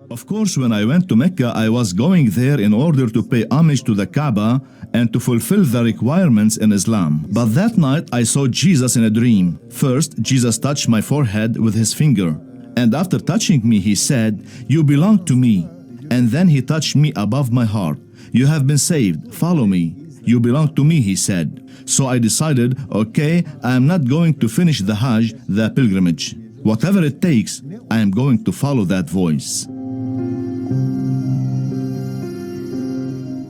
Of course, when I went to Mecca, I was going there in order to pay homage to the Kaaba and to fulfill the requirements in Islam. But that night, I saw Jesus in a dream. First, Jesus touched my forehead with his finger. And after touching me, he said, "You belong to me." And then he touched me above my heart. "You have been saved. Follow me." "You belong to me," he said. So I decided, okay, I am not going to finish the Hajj, the pilgrimage. Whatever it takes, I am going to follow that voice.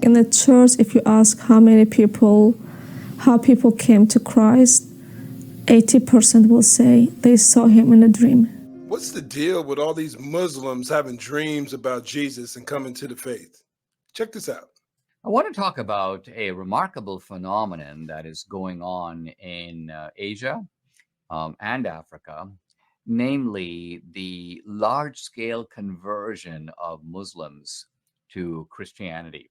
In the church, if you ask how people came to Christ, 80% will say they saw him in a dream. What's the deal with all these Muslims having dreams about Jesus and coming to the faith? Check this out. I want to talk about a remarkable phenomenon that is going on in Asia and Africa, namely the large-scale conversion of Muslims to Christianity.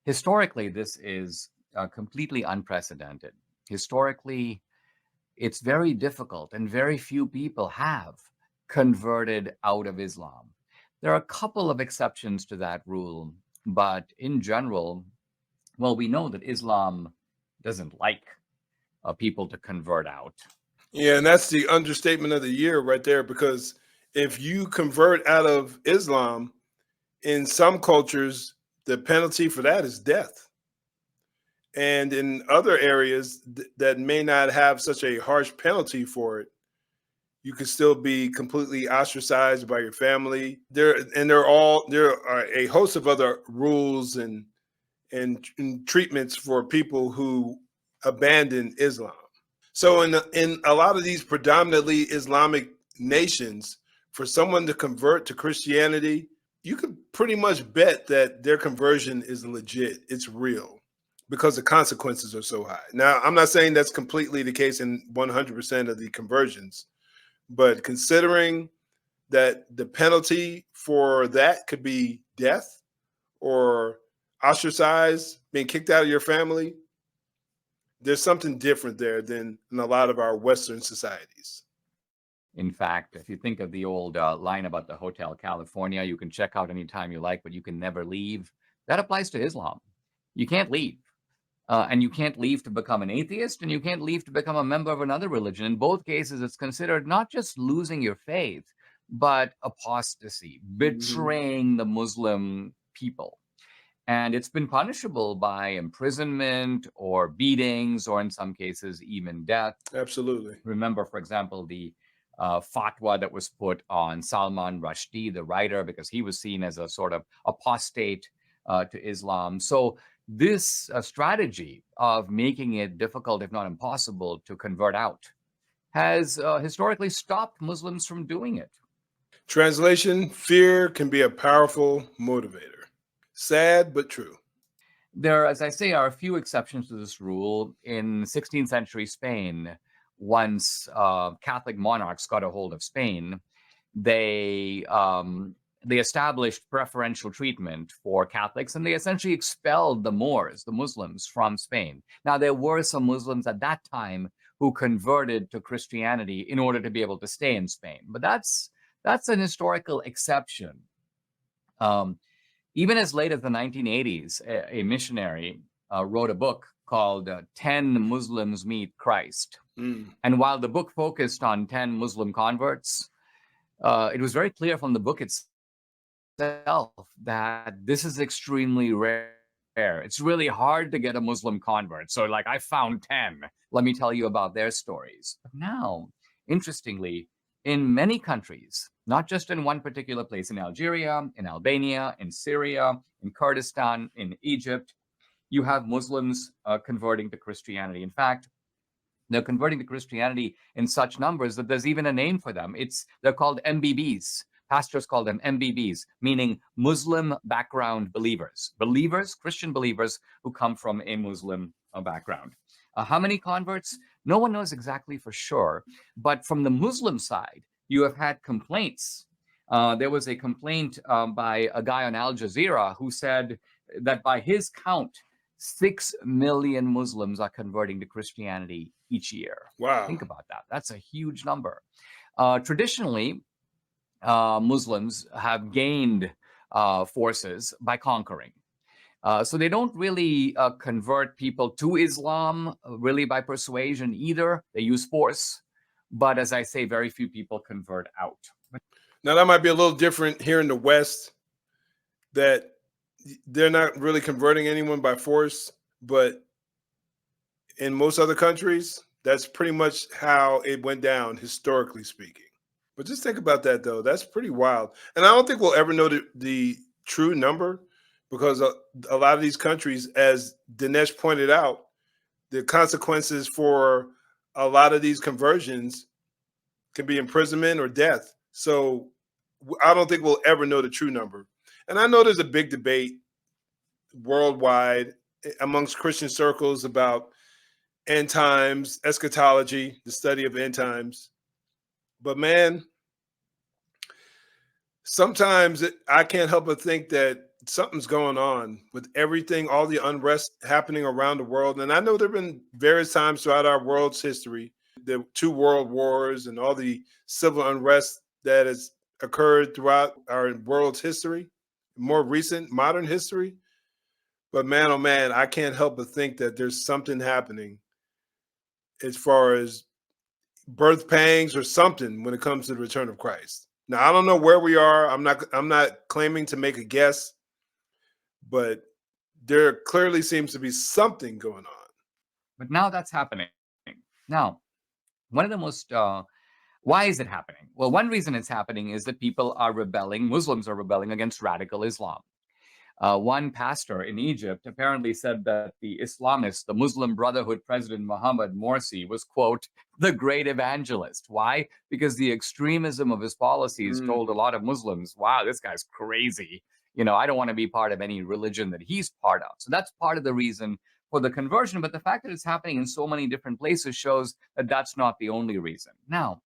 Historically, this is completely unprecedented. Historically, it's very difficult, and very few people have converted out of Islam. There are a couple of exceptions to that rule, but in general, well, we know that Islam doesn't like people to convert out. Yeah, and that's the understatement of the year right there, because if you convert out of Islam, in some cultures, the penalty for that is death. And in other areas that may not have such a harsh penalty for it, you could still be completely ostracized by your family. There are a host of other rules and treatments for people who abandon Islam. So in a lot of these predominantly Islamic nations, for someone to convert to Christianity, you can pretty much bet that their conversion is legit. It's real, because the consequences are so high. Now, I'm not saying that's completely the case in 100% of the conversions, but considering that the penalty for that could be death or ostracized, being kicked out of your family, there's something different there than in a lot of our Western societies. In fact, if you think of the old line about the Hotel California, you can check out anytime you like, but you can never leave. That applies to Islam. You can't leave. And you can't leave to become an atheist, and you can't leave to become a member of another religion. In both cases, it's considered not just losing your faith, but apostasy, betraying the Muslim people. And it's been punishable by imprisonment or beatings, or in some cases, even death. Absolutely. Remember, for example, the fatwa that was put on Salman Rushdie, the writer, because he was seen as a sort of apostate to Islam. So this strategy of making it difficult, if not impossible, to convert out has historically stopped Muslims from doing it. Translation: fear can be a powerful motivator. Sad, but true. There, as I say, are a few exceptions to this rule. In 16th century Spain, once Catholic monarchs got a hold of Spain, they established preferential treatment for Catholics, and they essentially expelled the Moors, the Muslims, from Spain. Now, there were some Muslims at that time who converted to Christianity in order to be able to stay in Spain, but that's an historical exception. Even as late as the 1980s, a missionary wrote a book called 10 Muslims Meet Christ. And while the book focused on 10 Muslim converts, it was very clear from the book itself that this is extremely rare. It's really hard to get a Muslim convert. So like, I found 10. Let me tell you about their stories. But now, interestingly, in many countries, not just in one particular place, in Algeria, in Albania, in Syria, in Kurdistan, in Egypt, you have Muslims converting to Christianity. In fact, they're converting to Christianity in such numbers that there's even a name for them. They're called MBBs. Pastors call them MBBs, meaning Muslim background believers. Believers, Christian believers who come from a Muslim background. How many converts? No one knows exactly for sure. But from the Muslim side, you have had complaints. There was a complaint by a guy on Al Jazeera who said that by his count, 6 million Muslims are converting to Christianity each year. Wow. Think about that. That's a huge number. Traditionally, Muslims have gained forces by conquering. So they don't really convert people to Islam really by persuasion either. They use force. But as I say, very few people convert out. Now, that might be a little different here in the West, that they're not really converting anyone by force, but in most other countries, that's pretty much how it went down, historically speaking. But just think about that, though. That's pretty wild. And I don't think we'll ever know the true number, because a lot of these countries, as Dinesh pointed out, the consequences for a lot of these conversions can be imprisonment or death. So I don't think we'll ever know the true number. And I know there's a big debate worldwide amongst Christian circles about end times, eschatology, the study of end times. But man, sometimes I can't help but think that something's going on with everything, all the unrest happening around the world. And I know there have been various times throughout our world's history, the 2 world wars and all the civil unrest that has occurred throughout our world's history, more recent modern history. But man, oh man, I can't help but think that there's something happening as far as birth pangs or something when it comes to the return of Christ. Now, I don't know where we are. I'm not claiming to make a guess, but there clearly seems to be something going on. But now that's happening. Now, one of the most why is it happening? Well, one reason it's happening is that people are rebelling, Muslims are rebelling against radical Islam. One pastor in Egypt apparently said that the Islamists, the Muslim Brotherhood president Mohammed Morsi, was, quote, the great evangelist. Why? Because the extremism of his policies told a lot of Muslims, wow, this guy's crazy. I don't want to be part of any religion that he's part of. So that's part of the reason for the conversion. But the fact that it's happening in so many different places shows that that's not the only reason. Now,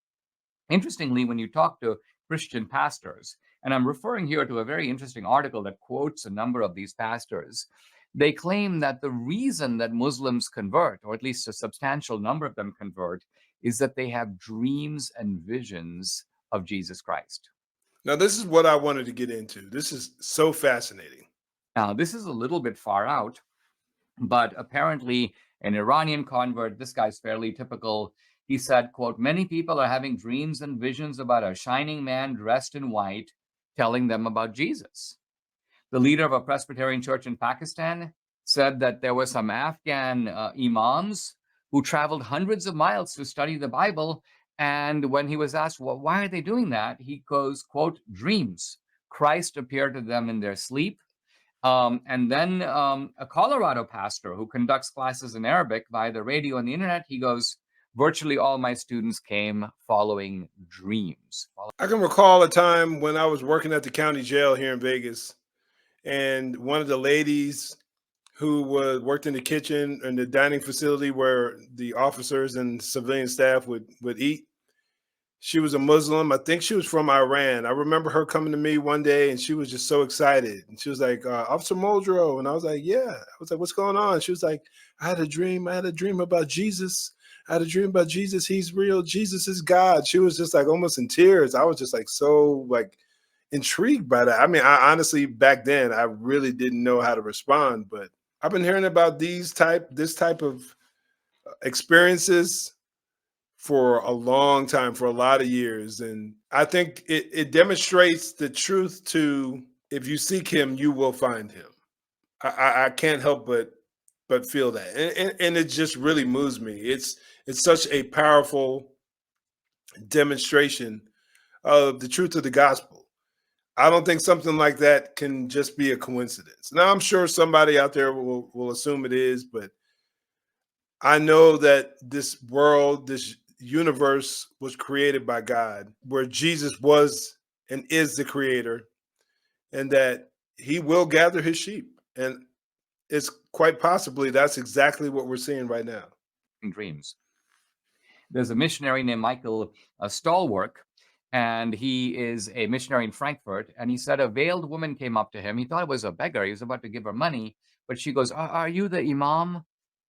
interestingly, when you talk to Christian pastors, and I'm referring here to a very interesting article that quotes a number of these pastors, they claim that the reason that Muslims convert, or at least a substantial number of them convert, is that they have dreams and visions of Jesus Christ. Now, this is what I wanted to get into. This is so fascinating. Now, this is a little bit far out, but apparently an Iranian convert, this guy's fairly typical. He said, quote, many people are having dreams and visions about a shining man dressed in white telling them about Jesus. The leader of a Presbyterian church in Pakistan said that there were some Afghan imams who traveled hundreds of miles to study the Bible. And when he was asked, well, why are they doing that? He goes, quote, dreams. Christ appeared to them in their sleep. And then a Colorado pastor who conducts classes in Arabic via the radio and the internet, he goes, virtually all my students came following dreams. I can recall a time when I was working at the county jail here in Vegas, and one of the ladies who worked in the kitchen and the dining facility where the officers and civilian staff would eat, she was a Muslim. I think she was from Iran. I remember her coming to me one day and she was just so excited. And she was like, Officer Muldrow. And I was like, yeah. I was like, what's going on? She was like, I had a dream about Jesus. I had a dream about Jesus. He's real. Jesus is God. She was just like almost in tears. I was just like so like intrigued by that. I mean, I honestly, back then, I really didn't know how to respond, but I've been hearing about this type of experiences for a long time, for a lot of years. And I think it demonstrates the truth to, if you seek him, you will find him. I can't help but feel that. And it just really moves me. It's such a powerful demonstration of the truth of the gospel. I don't think something like that can just be a coincidence. Now, I'm sure somebody out there will assume it is, but I know that this world, this universe was created by God, where Jesus was and is the creator, and that he will gather his sheep. And it's quite possibly that's exactly what we're seeing right now. Dreams. There's a missionary named Michael Stallwork, and he is a missionary in Frankfurt. And he said a veiled woman came up to him. He thought it was a beggar. He was about to give her money, but she goes, are you the imam?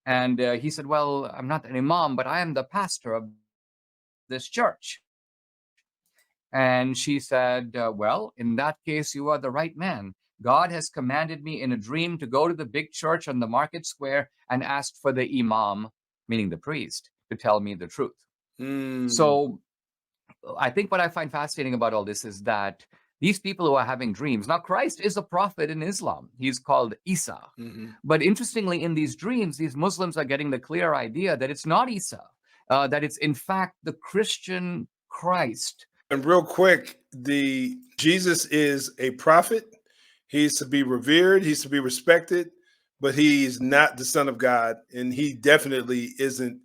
And he said, well, I'm not an imam, but I am the pastor of this church. And she said, well, in that case, you are the right man. God has commanded me in a dream to go to the big church on the market square and ask for the imam, meaning the priest, to tell me the truth. So I think what I find fascinating about all this is that these people who are having dreams, now Christ is a prophet in Islam. He's called Isa. But interestingly, in these dreams, these Muslims are getting the clear idea that it's not Isa, that it's in fact the Christian Christ. And real quick, Jesus is a prophet. He's to be revered. He's to be respected, but he's not the Son of God. And he definitely isn't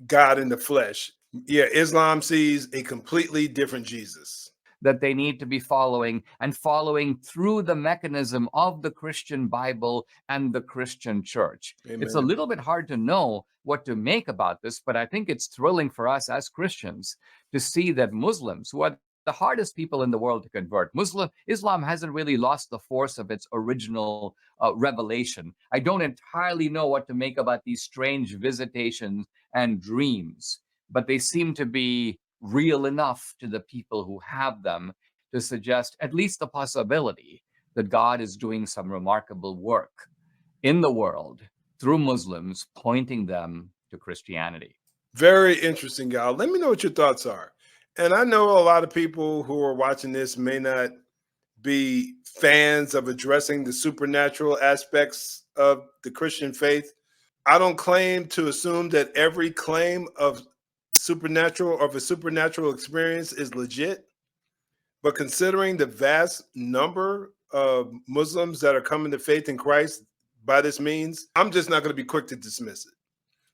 God in the flesh. Yeah, Islam sees a completely different Jesus that they need to be following, and following through the mechanism of the Christian Bible and the Christian church. Amen. It's a little bit hard to know what to make about this, but I think it's thrilling for us as Christians to see that Muslims, who are the hardest people in the world to convert, Islam hasn't really lost the force of its original revelation. I don't entirely know what to make about these strange visitations and dreams, but they seem to be real enough to the people who have them to suggest at least the possibility that God is doing some remarkable work in the world through Muslims, pointing them to Christianity. Very interesting, Gal. Let me know what your thoughts are. And I know a lot of people who are watching this may not be fans of addressing the supernatural aspects of the Christian faith. I don't claim to assume that every claim of supernatural or of a supernatural experience is legit, but considering the vast number of Muslims that are coming to faith in Christ by this means, I'm just not going to be quick to dismiss it,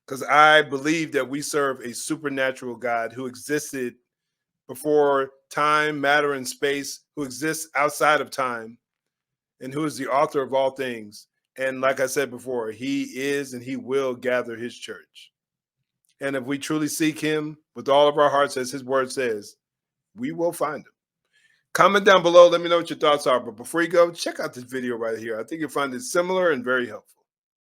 because I believe that we serve a supernatural God who existed before time, matter, and space, who exists outside of time, and who is the author of all things. And like I said before, he is and he will gather his church. And if we truly seek him with all of our hearts, as his word says, we will find him. Comment down below. Let me know what your thoughts are. But before you go, check out this video right here. I think you'll find it similar and very helpful.